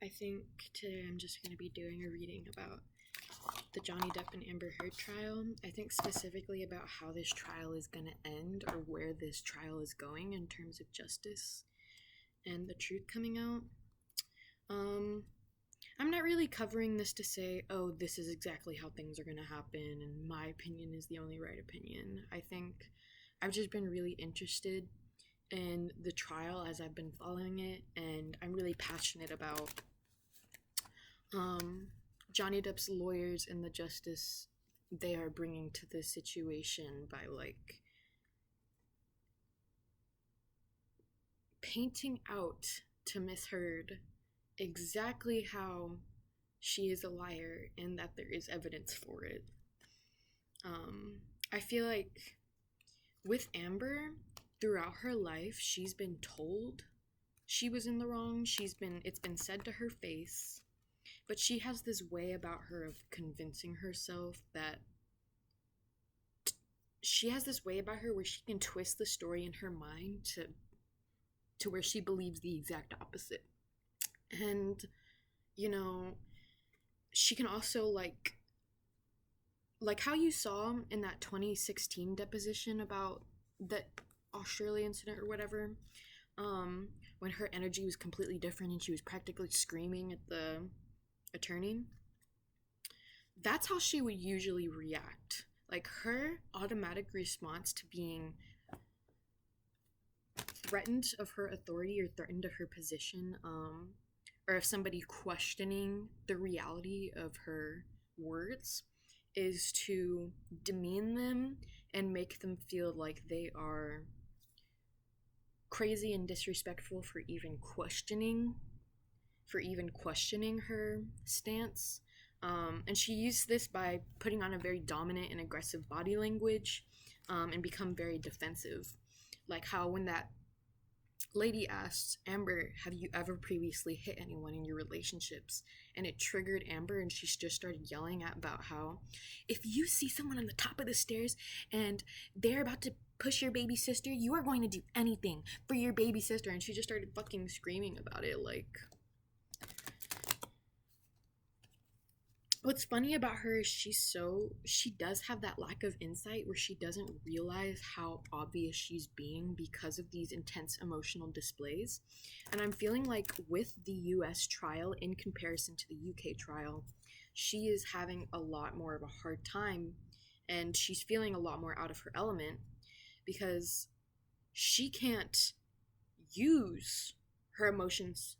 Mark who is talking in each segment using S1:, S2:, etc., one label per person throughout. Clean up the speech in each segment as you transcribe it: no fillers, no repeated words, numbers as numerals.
S1: I think today I'm just going to be doing a reading about the Johnny Depp and Amber Heard trial. I think specifically about how this trial is going to end or where this trial is going in terms of justice and the truth coming out. I'm not really covering this to say, oh, this is exactly how things are going to happen and my opinion is the only right opinion. I think I've just been really interested in the trial as I've been following it, and I'm really passionate about Johnny Depp's lawyers and the justice they are bringing to this situation by like painting out to Miss Heard exactly how she is a liar and that there is evidence for it. I feel like with Amber, throughout her life, she's been told she was in the wrong. It's been said to her face, but she has this way about her of convincing herself that she has this way about her where she can twist the story in her mind to where she believes the exact opposite. And, you know, she can also like how you saw in that 2016 deposition about the Australia incident or whatever, when her energy was completely different and she was practically screaming at the attorney. That's how she would usually react. Like, her automatic response to being threatened of her authority or threatened of her position, or if somebody questioning the reality of her words, is to demean them and make them feel like they are crazy and disrespectful for even questioning her stance. And she used this by putting on a very dominant and aggressive body language, and become very defensive. Like how when that lady asked Amber, have you ever previously hit anyone in your relationships? And it triggered Amber, and she just started yelling about how if you see someone on the top of the stairs and they're about to push your baby sister, you are going to do anything for your baby sister. And she just started fucking screaming about it. Like, what's funny about her is she does have that lack of insight where she doesn't realize how obvious she's being because of these intense emotional displays. And I'm feeling like with the US trial in comparison to the UK trial, she is having a lot more of a hard time, and she's feeling a lot more out of her element because she can't use her emotions,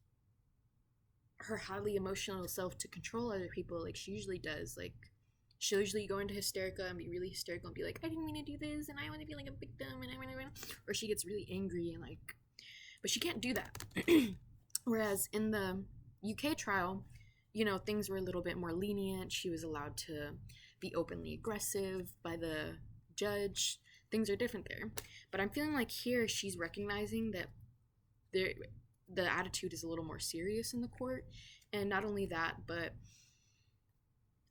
S1: her highly emotional self, to control other people like she usually does. Like, she'll usually go into hysterica and be really hysterical and be like, I didn't mean to do this and I want to be like a victim and or she gets really angry and like, but she can't do that. Whereas in the UK trial, you know, things were a little bit more lenient. She was allowed to be openly aggressive by the judge. Things are different there. But I'm feeling like here she's recognizing that the attitude is a little more serious in the court. And not only that, but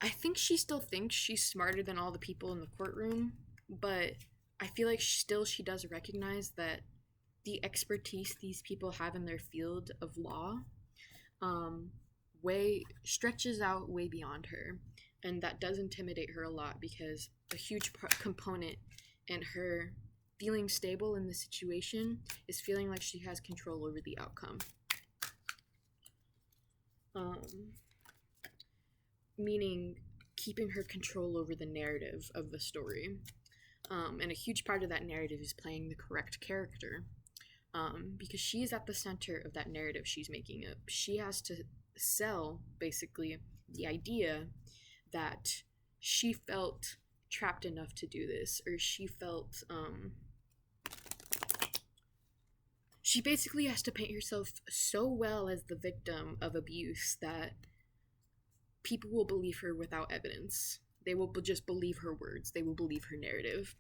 S1: I think she still thinks she's smarter than all the people in the courtroom, but I feel like she does recognize that the expertise these people have in their field of law stretches out way beyond her, and that does intimidate her a lot because a huge component in her feeling stable in the situation is feeling like she has control over the outcome. Meaning keeping her control over the narrative of the story. And a huge part of that narrative is playing the correct character. Because she's at the center of that narrative she's making up. She has to sell, basically, the idea that she felt trapped enough to do this, or she felt, she basically has to paint herself so well as the victim of abuse that people will believe her without evidence. They will just believe her words. They will believe her narrative.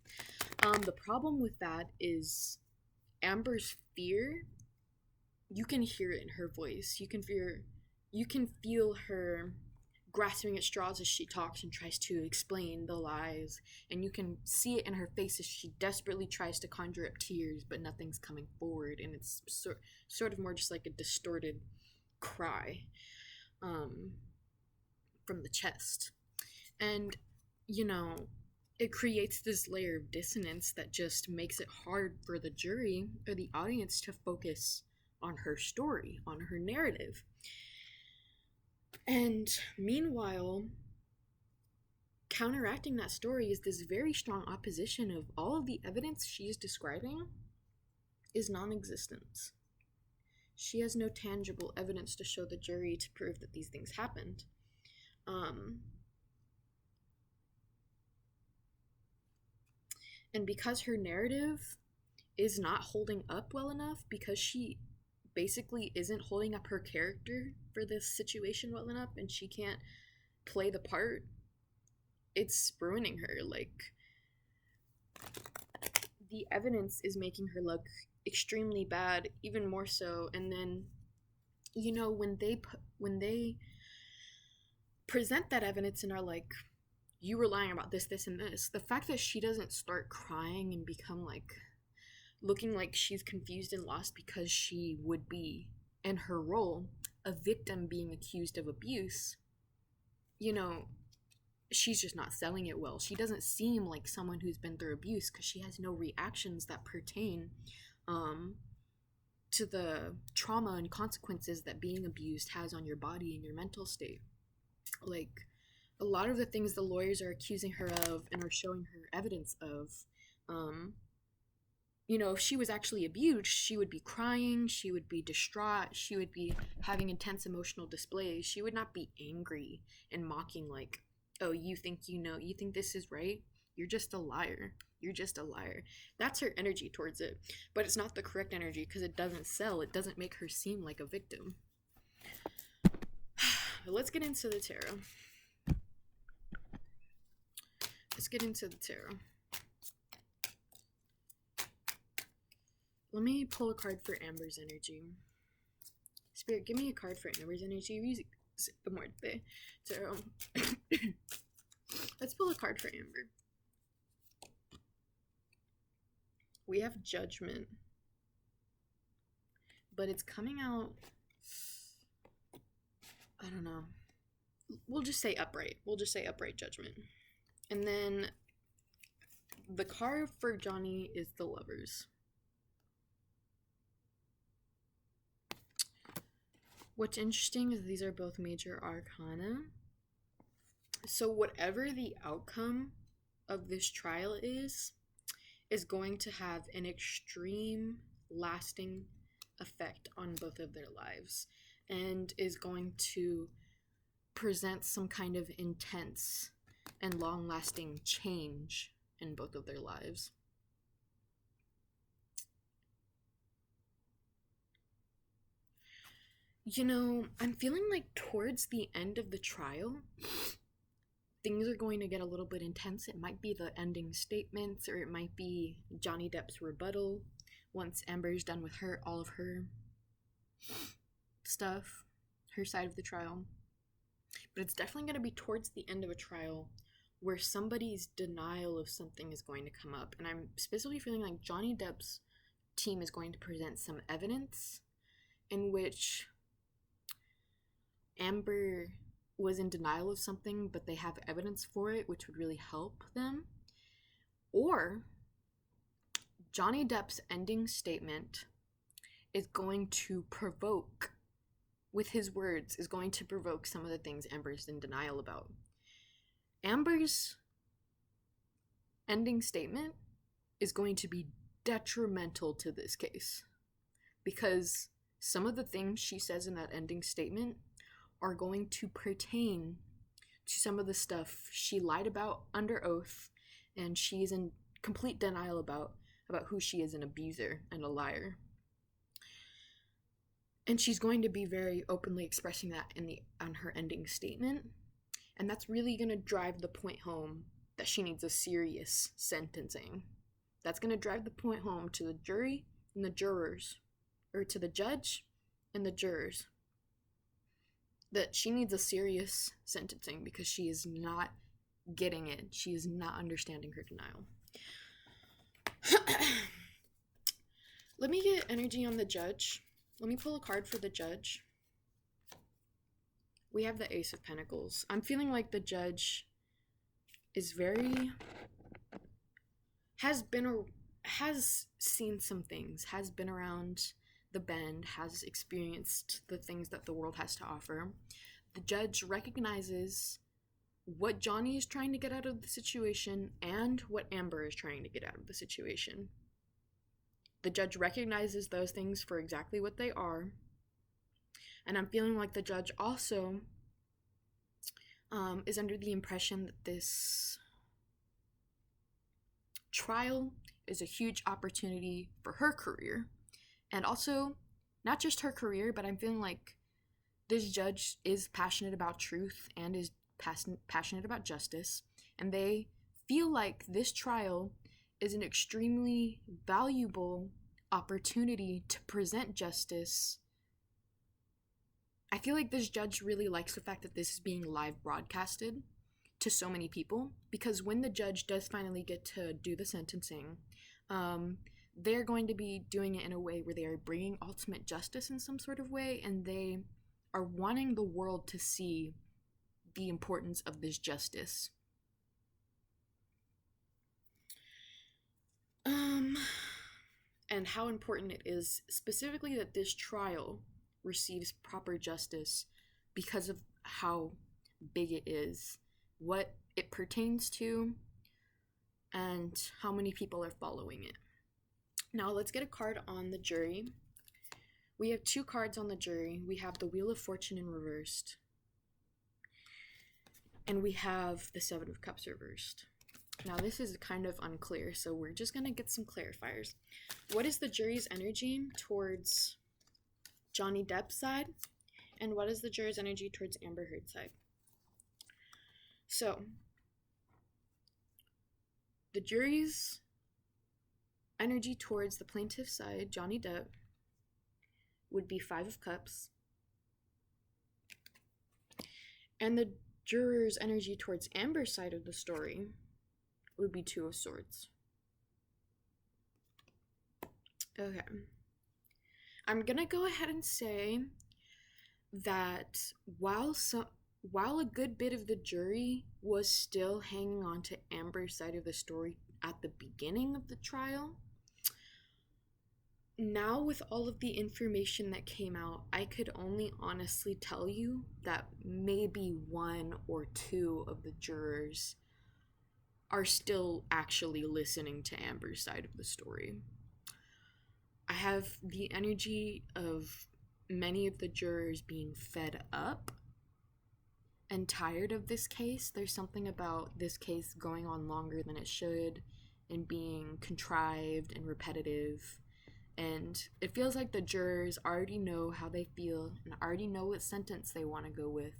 S1: The problem with that is Amber's fear. You can hear it in her voice. You can feel her grasping at straws as she talks and tries to explain the lies, and you can see it in her face as she desperately tries to conjure up tears, but nothing's coming forward, and it's sort of more just like a distorted cry. um, from the chest. And, you know, it creates this layer of dissonance that just makes it hard for the jury or the audience to focus on her story, on her narrative. And meanwhile, counteracting that story is this very strong opposition of all of the evidence she's describing is non-existent. She has no tangible evidence to show the jury to prove that these things happened. And because her narrative is not holding up well enough, because she basically isn't holding up her character for this situation well enough, and she can't play the part, it's ruining her. Like, the evidence is making her look extremely bad, even more so. And then, you know, when they present that evidence and are like, you were lying about this, this, and this, the fact that she doesn't start crying and become like looking like she's confused and lost because she would be, in her role, a victim being accused of abuse, you know, she's just not selling it well. She doesn't seem like someone who's been through abuse because she has no reactions that pertain to the trauma and consequences that being abused has on your body and your mental state. Like, a lot of the things the lawyers are accusing her of and are showing her evidence of, you know, if she was actually abused, she would be crying, she would be distraught, she would be having intense emotional displays. She would not be angry and mocking, like, oh, you think you know, you think this is right? You're just a liar. You're just a liar. That's her energy towards it. But it's not the correct energy because it doesn't sell. It doesn't make her seem like a victim. Let's get into the tarot. Let's get into the tarot. Let me pull a card for Amber's energy. Spirit, give me a card for Amber's energy. Tarot. Let's pull a card for Amber. We have Judgment. But it's coming out, I don't know. We'll just say upright. We'll just say upright Judgment. And then the card for Johnny is the Lovers. What's interesting is these are both major arcana. So whatever the outcome of this trial is going to have an extreme lasting effect on both of their lives and is going to present some kind of intense and long-lasting change in both of their lives. You know, I'm feeling like towards the end of the trial, things are going to get a little bit intense. It might be the ending statements, or it might be Johnny Depp's rebuttal once Amber's done with all of her stuff, her side of the trial. But it's definitely going to be towards the end of a trial where somebody's denial of something is going to come up. And I'm specifically feeling like Johnny Depp's team is going to present some evidence in which Amber was in denial of something, but they have evidence for it, which would really help them. Or Johnny Depp's ending statement is going to provoke, with his words, is going to provoke some of the things Amber's in denial about. Amber's ending statement is going to be detrimental to this case because some of the things she says in that ending statement are going to pertain to some of the stuff she lied about under oath, and she's in complete denial about who she is, an abuser and a liar. And she's going to be very openly expressing that on her ending statement, and that's really going to drive the point home that she needs a serious sentencing. That's going to drive the point home to the jury and the jurors, or to the judge and the jurors, that she needs a serious sentencing because she is not getting it. She is not understanding her denial. Let me get energy on the judge. Let me pull a card for the judge. We have the Ace of Pentacles. I'm feeling like the judge is very has seen some things, has been around the bend, has experienced the things that the world has to offer. The judge recognizes what Johnny is trying to get out of the situation and what Amber is trying to get out of the situation. The judge recognizes those things for exactly what they are. And I'm feeling like the judge also is under the impression that this trial is a huge opportunity for her career. And also, not just her career, but I'm feeling like this judge is passionate about truth and is passionate about justice. And they feel like this trial is an extremely valuable opportunity to present justice. I feel like this judge really likes the fact that this is being live broadcasted to so many people, because when the judge does finally get to do the sentencing, they're going to be doing it in a way where they are bringing ultimate justice in some sort of way, and they are wanting the world to see the importance of this justice. And how important it is specifically that this trial receives proper justice because of how big it is, what it pertains to, and how many people are following it. Now let's get a card on the jury. We have 2 cards on the jury. We have the Wheel of Fortune in reversed, and we have the 7 of Cups reversed. Now this is kind of unclear, so we're just gonna get some clarifiers. What is the jury's energy towards Johnny Depp's side, and what is the jury's energy towards Amber Heard's side? So, the jury's energy towards the plaintiff's side, Johnny Depp, would be 5 of Cups. And the juror's energy towards Amber's side of the story would be 2 of Swords. Okay. I'm gonna go ahead and say that while a good bit of the jury was still hanging on to Amber's side of the story at the beginning of the trial, now with all of the information that came out, I could only honestly tell you that maybe 1 or 2 of the jurors are still actually listening to Amber's side of the story. I have the energy of many of the jurors being fed up and tired of this case. There's something about this case going on longer than it should and being contrived and repetitive. And it feels like the jurors already know how they feel and already know what sentence they want to go with.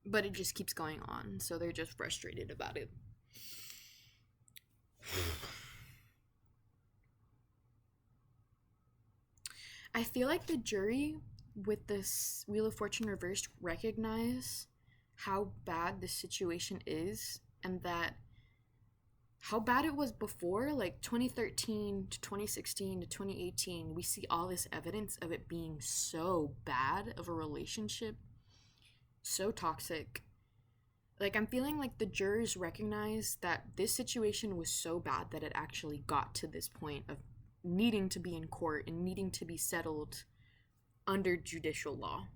S1: But it just keeps going on, so they're just frustrated about it. I feel like the jury, with this Wheel of Fortune reversed, recognize how bad the situation is, and that how bad it was before, like 2013 to 2016 to 2018, we see all this evidence of it being so bad of a relationship, so toxic. Like, I'm feeling like the jurors recognize that this situation was so bad that it actually got to this point of needing to be in court and needing to be settled under judicial law.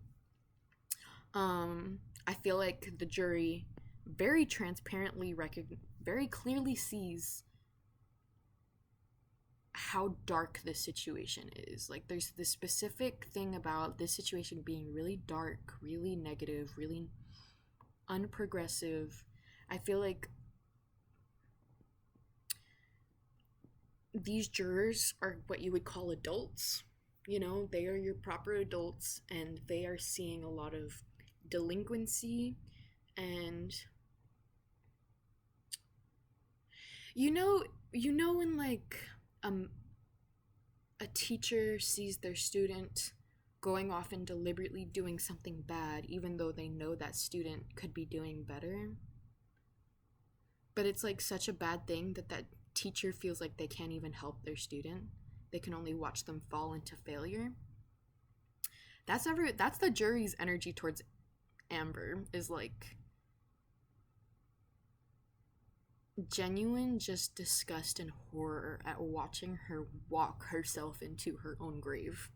S1: I feel like the jury very transparently very clearly sees how dark this situation is. Like, there's this specific thing about this situation being really dark, really negative, really unprogressive. I feel like these jurors are what you would call adults. You know, they are your proper adults, and they are seeing a lot of delinquency. And you know when, like, a teacher sees their student going off and deliberately doing something bad, even though they know that student could be doing better, but it's like such a bad thing that teacher feels like they can't even help their student. They can only watch them fall into failure. That's the jury's energy towards Amber, is like genuine just disgust and horror at watching her walk herself into her own grave.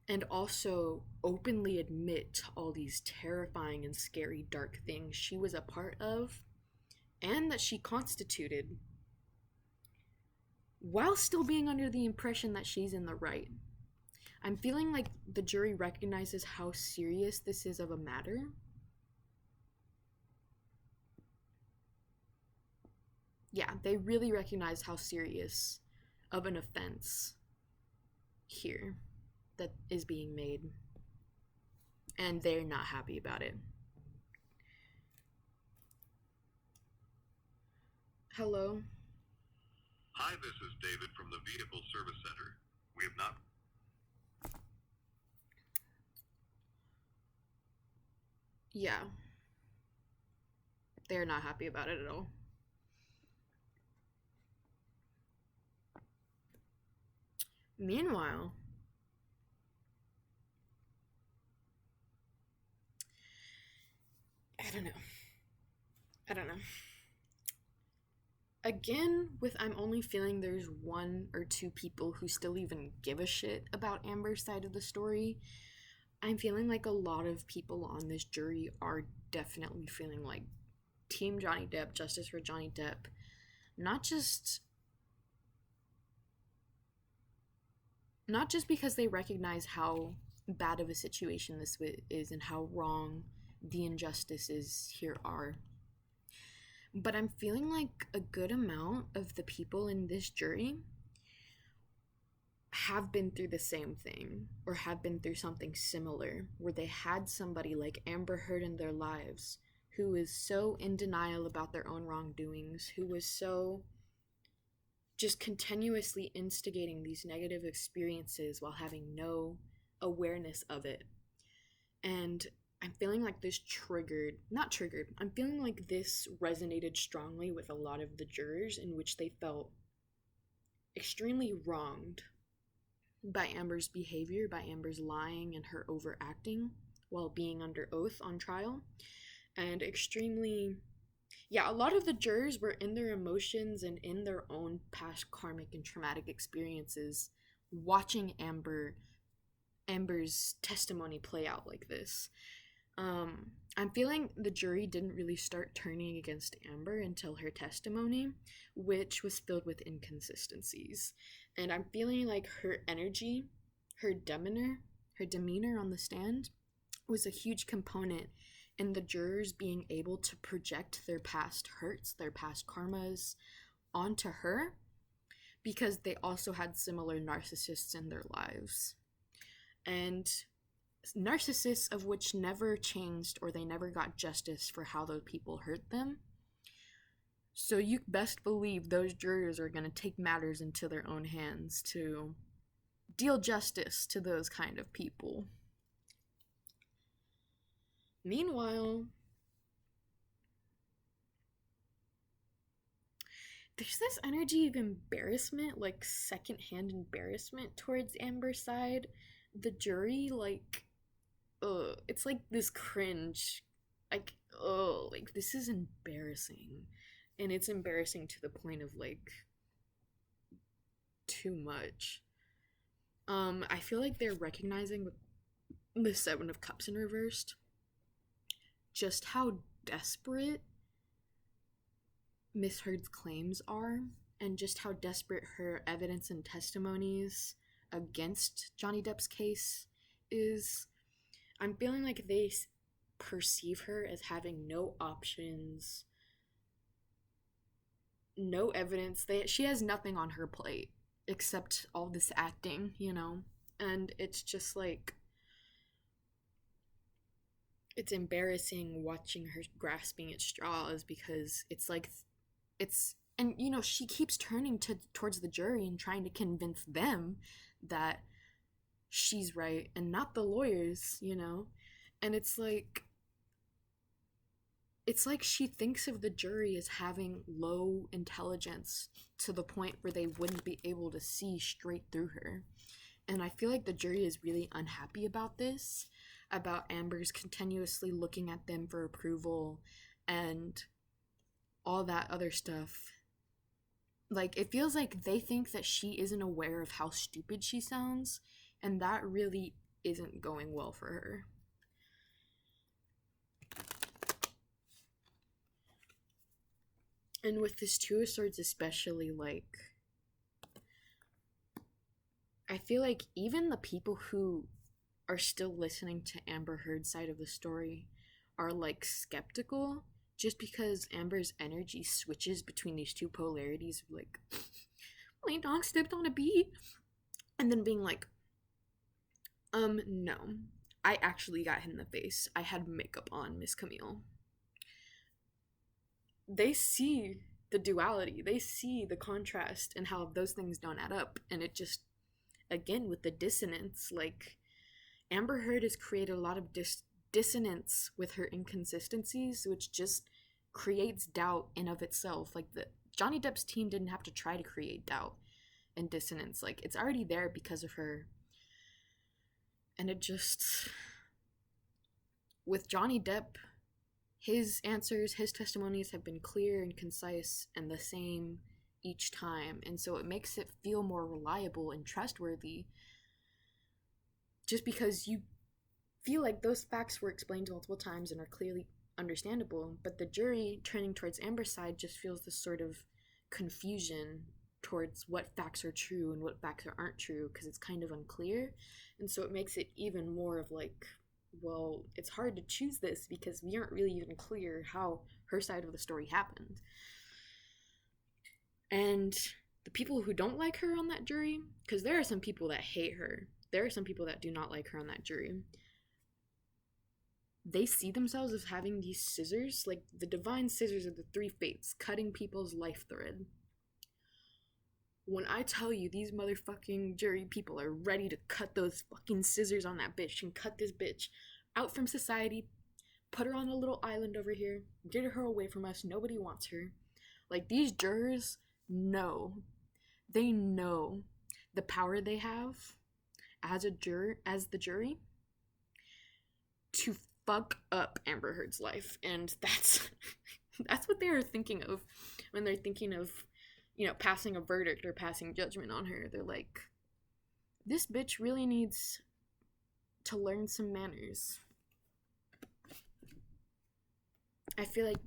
S1: And also openly admit to all these terrifying and scary dark things she was a part of and that she constituted, while still being under the impression that she's in the right. I'm feeling like the jury recognizes how serious this is of a matter. Yeah, they really recognize how serious of an offense here that is being made. And they're not happy about it. Hello?
S2: Hi, this is David from the Vehicle Service Center. We have not...
S1: Yeah. They're not happy about it at all. Meanwhile, I don't know. Again, with I'm only feeling there's one or two people who still even give a shit about Amber's side of the story. I'm feeling like a lot of people on this jury are definitely feeling like Team Johnny Depp, justice for Johnny Depp. Not just because they recognize how bad of a situation this is and how wrong the injustices here are, but I'm feeling like a good amount of the people in this jury have been through the same thing or have been through something similar where they had somebody like Amber Heard in their lives who is so in denial about their own wrongdoings, who was so just continuously instigating these negative experiences while having no awareness of it. And I'm feeling like this I'm feeling like this resonated strongly with a lot of the jurors, in which they felt extremely wronged by Amber's behavior, by Amber's lying and her overacting while being under oath on trial. And a lot of the jurors were in their emotions and in their own past karmic and traumatic experiences watching Amber's testimony play out like this. I'm feeling the jury didn't really start turning against Amber until her testimony, which was filled with inconsistencies. And I'm feeling like her energy, her demeanor on the stand was a huge component in the jurors being able to project their past hurts, their past karmas onto her, because they also had similar narcissists in their lives. And narcissists of which never changed or they never got justice for how those people hurt them. So you best believe those jurors are going to take matters into their own hands to deal justice to those kind of people. Meanwhile, there's this energy of embarrassment, like secondhand embarrassment towards Amber's side. The jury, like, it's like this cringe, like, like, this is embarrassing. And it's embarrassing to the point of, like, too much. I feel like they're recognizing with the Seven of Cups in reversed just how desperate Miss Heard's claims are, and just how desperate her evidence and testimonies against Johnny Depp's case is. I'm feeling like they perceive her as having no options, no evidence. She has nothing on her plate except all this acting, And it's just like, it's embarrassing watching her grasping at straws, because she keeps turning towards the jury and trying to convince them that she's right and not the lawyers, And it's like she thinks of the jury as having low intelligence to the point where they wouldn't be able to see straight through her. And I feel like the jury is really unhappy about this, about Amber's continuously looking at them for approval and all that other stuff. Like, it feels like they think that she isn't aware of how stupid she sounds, and that really isn't going well for her. And with this Two of Swords especially, like, I feel like even the people who are still listening to Amber Heard's side of the story are, like, skeptical, just because Amber's energy switches between these two polarities of, like, my dog stepped on a bee, and then being like, no, I actually got hit in the face. I had makeup on, Miss Camille. They see the duality, they see the contrast and how those things don't add up, and it just, again, with the dissonance, like, Amber Heard has created a lot of dissonance with her inconsistencies, which just creates doubt in of itself. Like, the Johnny Depp's team didn't have to try to create doubt and dissonance. Like, it's already there because of her. And it just, with Johnny Depp, his answers, his testimonies have been clear and concise and the same each time, and so it makes it feel more reliable and trustworthy, just because you feel like those facts were explained multiple times and are clearly understandable. But the jury, turning towards Amber's side, just feels this sort of confusion towards what facts are true and what facts aren't true, because it's kind of unclear. And so it makes it even more of like, well, it's hard to choose this because we aren't really even clear how her side of the story happened. And the people who don't like her on that jury, because there are some people that hate her, there are some people that do not like her on that jury, they see themselves as having these scissors, like the divine scissors of the three fates, cutting people's life thread. When I tell you these motherfucking jury people are ready to cut those fucking scissors on that bitch and cut this bitch out from society, put her on a little island over here, get her away from us, nobody wants her. Like, these jurors know, they know the power they have as the jury to fuck up Amber Heard's life. And that's what they are thinking of when they're thinking of, you know, passing a verdict or passing judgment on her. They're like, this bitch really needs to learn some manners. I feel like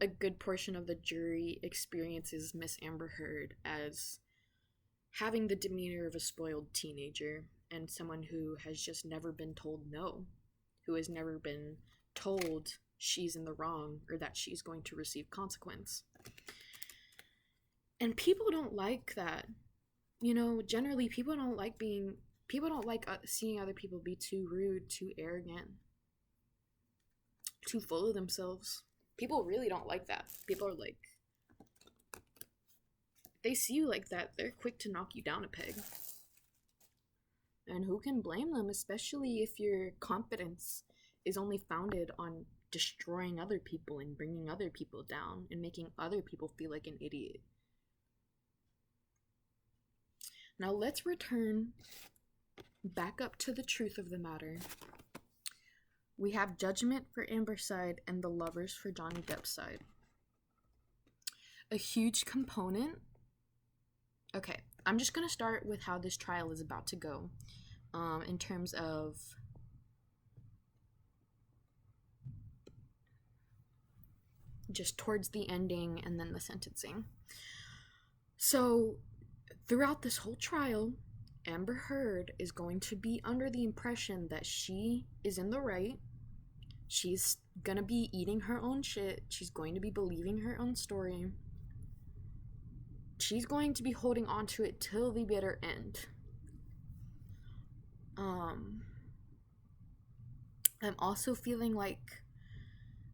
S1: a good portion of the jury experiences Miss Amber Heard as having the demeanor of a spoiled teenager and someone who has just never been told no, who has never been told she's in the wrong or that she's going to receive consequence. And people don't like that. You know, generally people don't like seeing other people be too rude, too arrogant, too full of themselves. People really don't like that. People are like, they see you like that, they're quick to knock you down a peg. And who can blame them, especially if your confidence is only founded on destroying other people and bringing other people down and making other people feel like an idiot. Now let's return back up to the truth of the matter. We have judgment for Amber's side and the lovers for Johnny Depp's side. A huge component. Okay, I'm just going to start with how this trial is about to go, in terms of just towards the ending and then the sentencing. So, throughout this whole trial, Amber Heard is going to be under the impression that she is in the right. She's gonna be eating her own shit. She's going to be believing her own story. She's going to be holding on to it till the bitter end. I'm also feeling like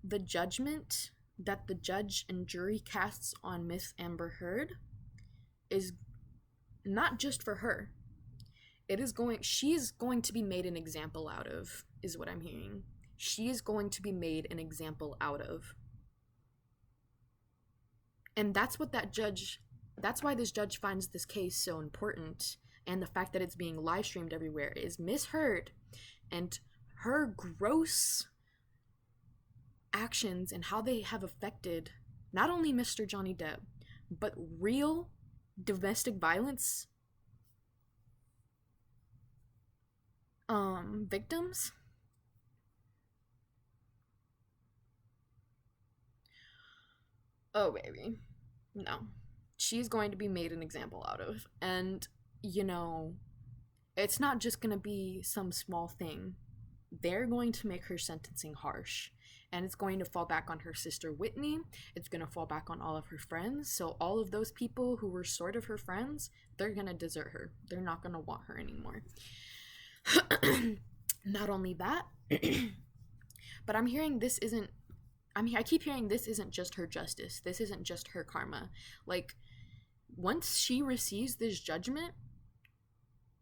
S1: the judgment that the judge and jury casts on Miss Amber Heard is not just for her. She's going to be made an example out of, is what I'm hearing. She is going to be made an example out of. And that's why this judge finds this case so important, and the fact that it's being live streamed everywhere is misheard, and her gross actions and how they have affected not only Mr. Johnny Depp, but real domestic violence victims. Oh baby, no, she's going to be made an example out of. And you know, it's not just going to be some small thing. They're going to make her sentencing harsh, and it's going to fall back on her sister Whitney. It's going to fall back on all of her friends. So all of those people who were sort of her friends, they're going to desert her. They're not going to want her anymore. Not only that, but I'm hearing this isn't I keep hearing this isn't just her justice. This isn't just her karma. Like, once she receives this judgment,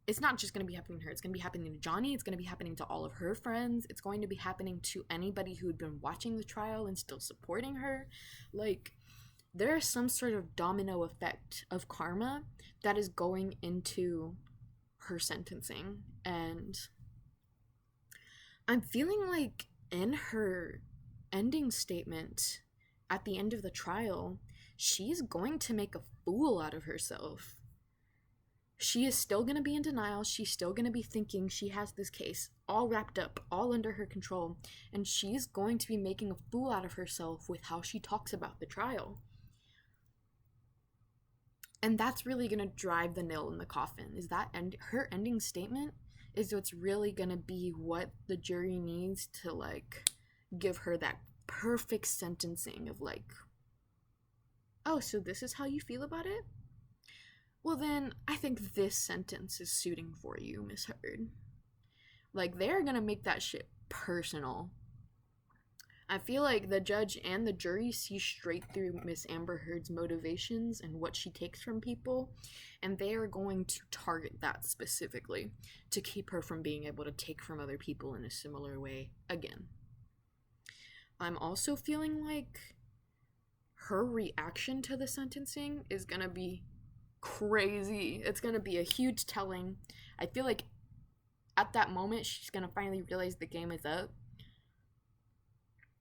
S1: it's not just going to be happening to her. It's going to be happening to Johnny. It's going to be happening to all of her friends. It's going to be happening to anybody who had been watching the trial and still supporting her. Like, there is some sort of domino effect of karma that is going into her sentencing. And I'm feeling like in her ending statement at the end of the trial, she's going to make a fool out of herself. She is still going to be in denial. She's still going to be thinking she has this case all wrapped up, all under her control, and she's going to be making a fool out of herself with how she talks about the trial. And that's really going to drive the nail in the coffin. Is that her ending statement is what's really going to be what the jury needs to, like, give her that perfect sentencing of, like, oh, so this is how you feel about it? Well, then, I think this sentence is suiting for you, Miss Heard. Like, they're gonna make that shit personal. I feel like the judge and the jury see straight through Miss Amber Heard's motivations and what she takes from people, and they are going to target that specifically to keep her from being able to take from other people in a similar way again. I'm also feeling like her reaction to the sentencing is gonna be crazy. It's gonna be a huge telling. I feel like at that moment she's gonna finally realize the game is up.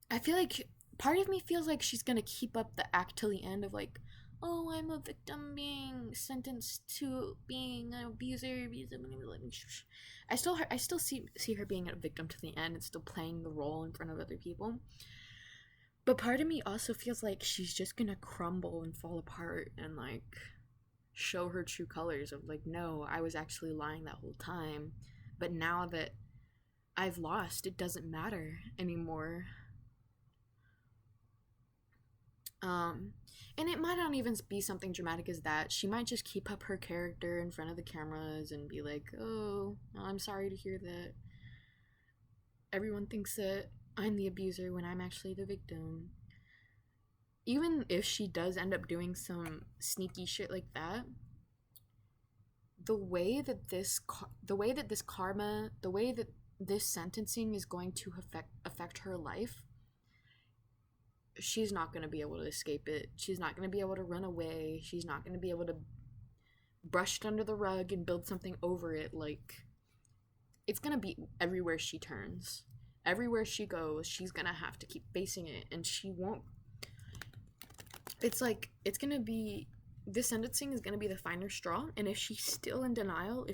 S1: I feel like part of me feels like she's gonna keep up the act till the end of, like, oh, I'm a victim being sentenced to being an abuser. I still see her being a victim to the end and still playing the role in front of other people. But part of me also feels like she's just gonna crumble and fall apart and, like, show her true colors of, like, no, I was actually lying that whole time, but now that I've lost, it doesn't matter anymore. And it might not even be something dramatic as that. She might just keep up her character in front of the cameras and be like, oh, I'm sorry to hear that everyone thinks that I'm the abuser when I'm actually the victim. Even if she does end up doing some sneaky shit like that, the way that this sentencing is going to affect her life, she's not going to be able to escape it. She's not going to be able to run away. She's not going to be able to brush it under the rug and build something over it. Like, it's going to be everywhere she turns. Everywhere she goes, she's going to have to keep facing it, and she won't. It's like, it's going to be, this sentencing is going to be the finer straw, and if she's still in denial, of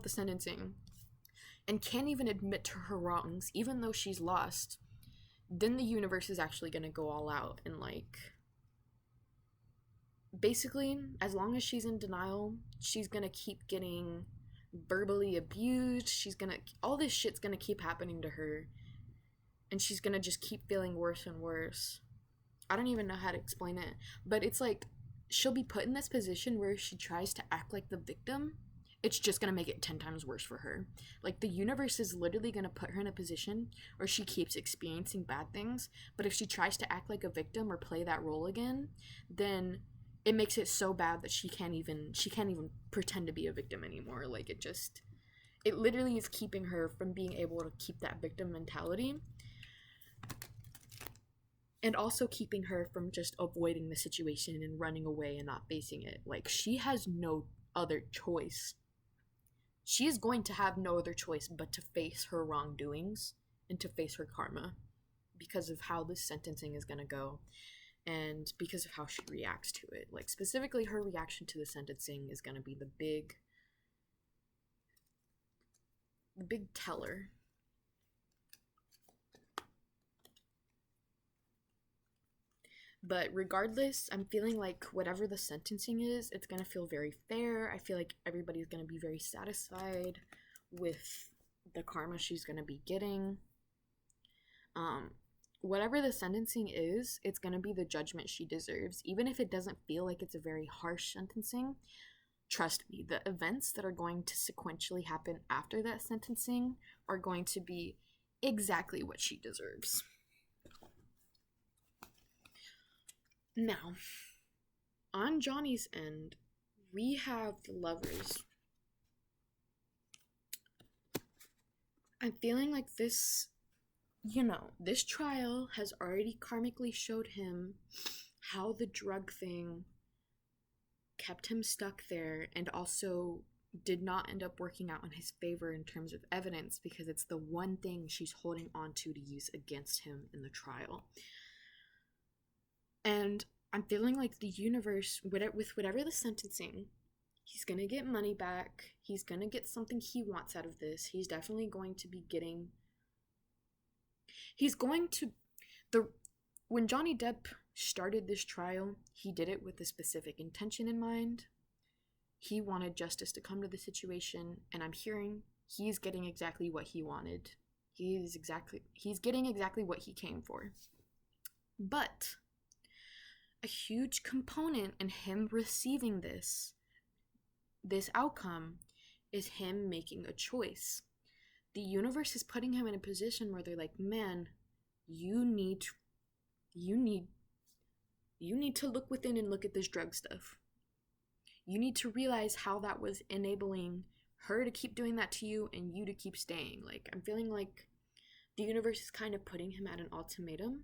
S1: the sentencing and can't even admit to her wrongs, even though she's lost, then the universe is actually going to go all out and, like, basically, as long as she's in denial, she's going to keep getting verbally abused. All this shit's going to keep happening to her, and she's going to just keep feeling worse and worse. I don't even know how to explain it, but it's like she'll be put in this position where she tries to act like the victim. It's just going to make it 10 times worse for her. Like, the universe is literally going to put her in a position where she keeps experiencing bad things, but if she tries to act like a victim or play that role again, then it makes it so bad that she can't even pretend to be a victim anymore. Like, it literally is keeping her from being able to keep that victim mentality. and also keeping her from just avoiding the situation and running away and not facing it. Like, she has no other choice. She is going to have no other choice but to face her wrongdoings and to face her karma because of how this sentencing is going to go and because of how she reacts to it. Like, specifically, her reaction to the sentencing is going to be the big teller. But regardless, I'm feeling like whatever the sentencing is, it's going to feel very fair. I feel like everybody's going to be very satisfied with the karma she's going to be getting. Whatever the sentencing is, it's going to be the judgment she deserves. Even if it doesn't feel like it's a very harsh sentencing, trust me, the events that are going to sequentially happen after that sentencing are going to be exactly what she deserves. Now, on Johnny's end, we have the lovers. I'm feeling like this, this trial has already karmically showed him how the drug thing kept him stuck there and also did not end up working out in his favor in terms of evidence because it's the one thing she's holding on to use against him in the trial. And I'm feeling like the universe, with whatever the sentencing, he's going to get money back. He's going to get something he wants out of this. He's definitely going to be getting... When Johnny Depp started this trial, he did it with a specific intention in mind. He wanted justice to come to the situation, and I'm hearing he's getting exactly what he wanted. He's getting exactly what he came for. But a huge component in him receiving this outcome is him making a choice. The universe is putting him in a position where they're like, man, you need to look within and look at this drug stuff. You need to realize how that was enabling her to keep doing that to you and you to keep staying. Like, I'm feeling like the universe is kind of putting him at an ultimatum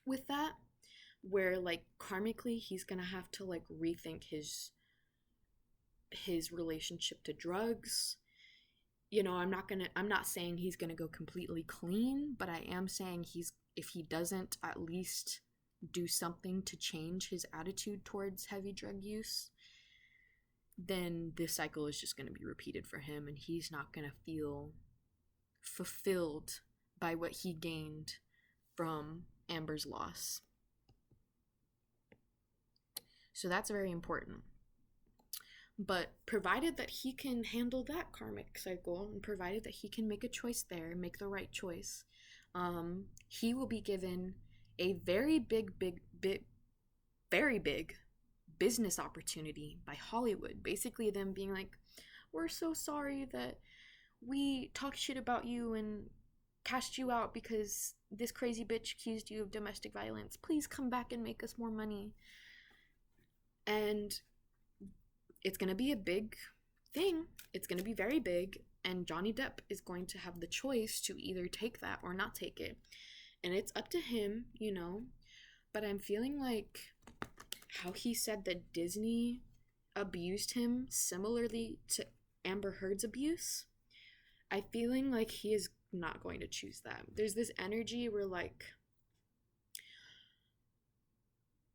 S1: with that, where like karmically he's gonna have to like rethink his relationship to drugs. I'm not saying he's gonna go completely clean, but I am saying if he doesn't at least do something to change his attitude towards heavy drug use, then this cycle is just going to be repeated for him, and he's not going to feel fulfilled by what he gained from Amber's loss. So that's very important. But provided that he can handle that karmic cycle, and provided that he can make a choice there, make the right choice, he will be given a very big business opportunity by Hollywood. Basically them being like, we're so sorry that we talked shit about you and cast you out because this crazy bitch accused you of domestic violence. Please come back and make us more money. And it's going to be a big thing. It's going to be very big. And Johnny Depp is going to have the choice to either take that or not take it. And it's up to him, But I'm feeling like how he said that Disney abused him similarly to Amber Heard's abuse. I'm feeling like he is not going to choose that. There's this energy where like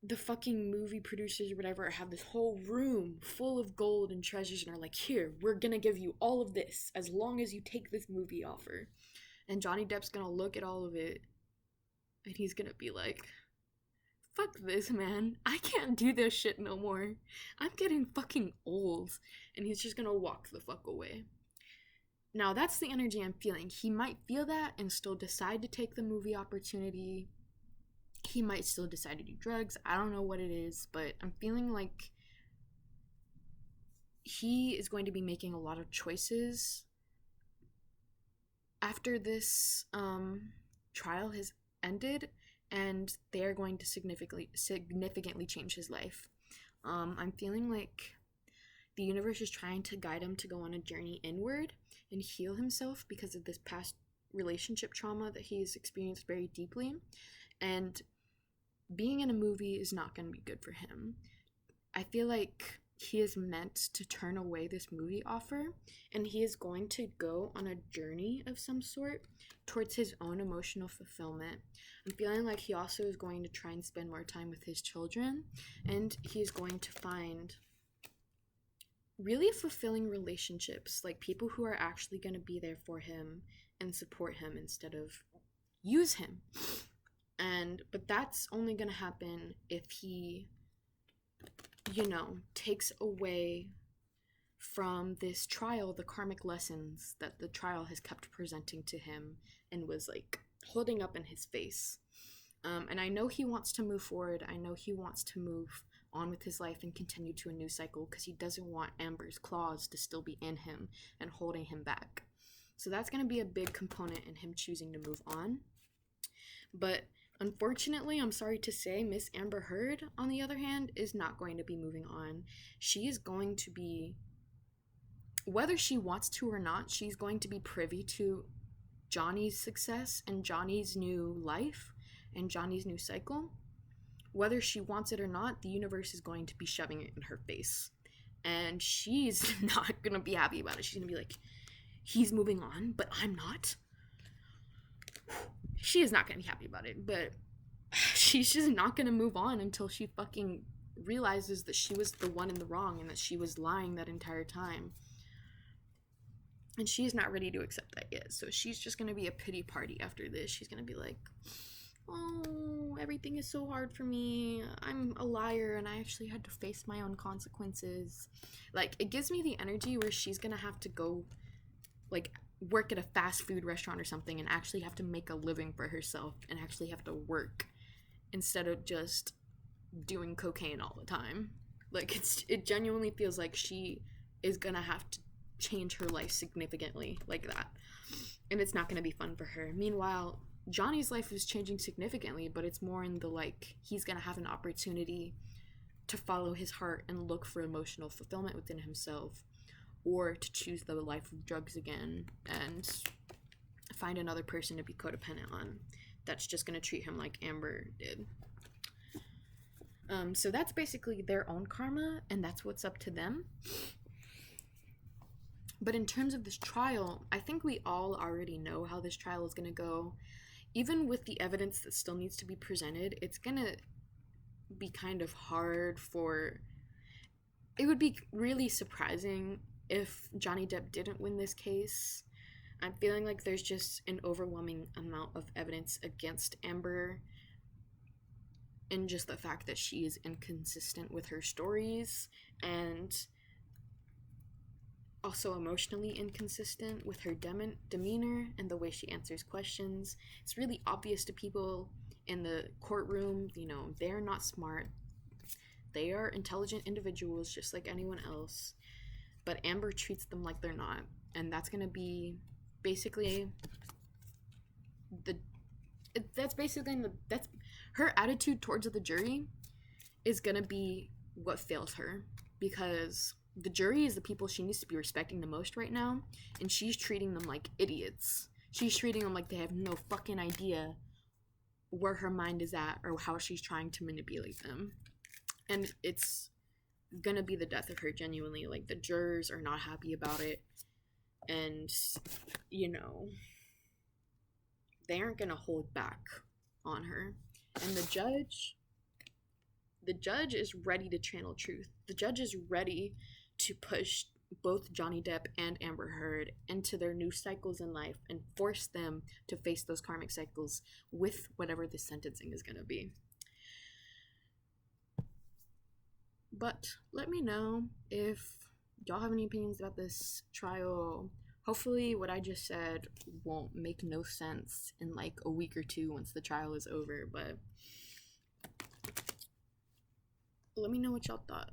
S1: the fucking movie producers or whatever have this whole room full of gold and treasures and are like, here, we're gonna give you all of this as long as you take this movie offer. And Johnny Depp's gonna look at all of it and he's gonna be like, fuck this, man. I can't do this shit no more. I'm getting fucking old. And he's just gonna walk the fuck away. Now, that's the energy I'm feeling. He might feel that and still decide to take the movie opportunity. He might still decide to do drugs. I don't know what it is, but I'm feeling like he is going to be making a lot of choices after this trial has ended, and they are going to significantly change his life. I'm feeling like the universe is trying to guide him to go on a journey inward and heal himself because of this past relationship trauma that he's experienced very deeply. And being in a movie is not going to be good for him. I feel like he is meant to turn away this movie offer, and he is going to go on a journey of some sort towards his own emotional fulfillment. I'm feeling like he also is going to try and spend more time with his children, and he is going to find really fulfilling relationships, like people who are actually going to be there for him and support him instead of use him. But that's only going to happen if he, takes away from this trial the karmic lessons that the trial has kept presenting to him and was like holding up in his face. And I know he wants to move forward. I know he wants to move on with his life and continue to a new cycle because he doesn't want Amber's claws to still be in him and holding him back. So that's going to be a big component in him choosing to move on. But unfortunately, I'm sorry to say, Miss Amber Heard, on the other hand, is not going to be moving on. She is going to be, whether she wants to or not, she's going to be privy to Johnny's success and Johnny's new life and Johnny's new cycle. Whether she wants it or not, the universe is going to be shoving it in her face. And she's not going to be happy about it. She's going to be like, he's moving on, but I'm not. She is not going to be happy about it, but she's just not going to move on until she fucking realizes that she was the one in the wrong and that she was lying that entire time. And she's not ready to accept that yet. So she's just going to be a pity party after this. She's going to be like, oh, everything is so hard for me. I'm a liar and I actually had to face my own consequences. Like, it gives me the energy where she's going to have to go, like, work at a fast food restaurant or something and actually have to make a living for herself and actually have to work instead of just doing cocaine all the time. Like, it genuinely feels like she is going to have to change her life significantly like that. And it's not going to be fun for her. Meanwhile, Johnny's life is changing significantly, but it's more in the, like, he's going to have an opportunity to follow his heart and look for emotional fulfillment within himself, or to choose the life of drugs again and find another person to be codependent on that's just going to treat him like Amber did. So that's basically their own karma, and that's what's up to them. But in terms of this trial, I think we all already know how this trial is going to go. Even with the evidence that still needs to be presented, it's going to be kind of hard for... It would be really surprising if Johnny Depp didn't win this case. I'm feeling like there's just an overwhelming amount of evidence against Amber, and just the fact that she is inconsistent with her stories and also emotionally inconsistent with her demeanor and the way she answers questions. It's really obvious to people in the courtroom, they're not smart. They are intelligent individuals just like anyone else, but Amber treats them like they're not, and that's going to be basically that's her attitude towards the jury is going to be what fails her, because the jury is the people she needs to be respecting the most right now, and she's treating them like idiots. She's treating them like they have no fucking idea where her mind is at or how she's trying to manipulate them. And it's gonna be the death of her, genuinely. Like, the jurors are not happy about it, and they aren't gonna hold back on her. And the judge is ready to channel truth. The judge is ready to push both Johnny Depp and Amber Heard into their new cycles in life and force them to face those karmic cycles with whatever the sentencing is going to be. But let me know if y'all have any opinions about this trial. Hopefully what I just said won't make no sense in like a week or two once the trial is over, but let me know what y'all thought.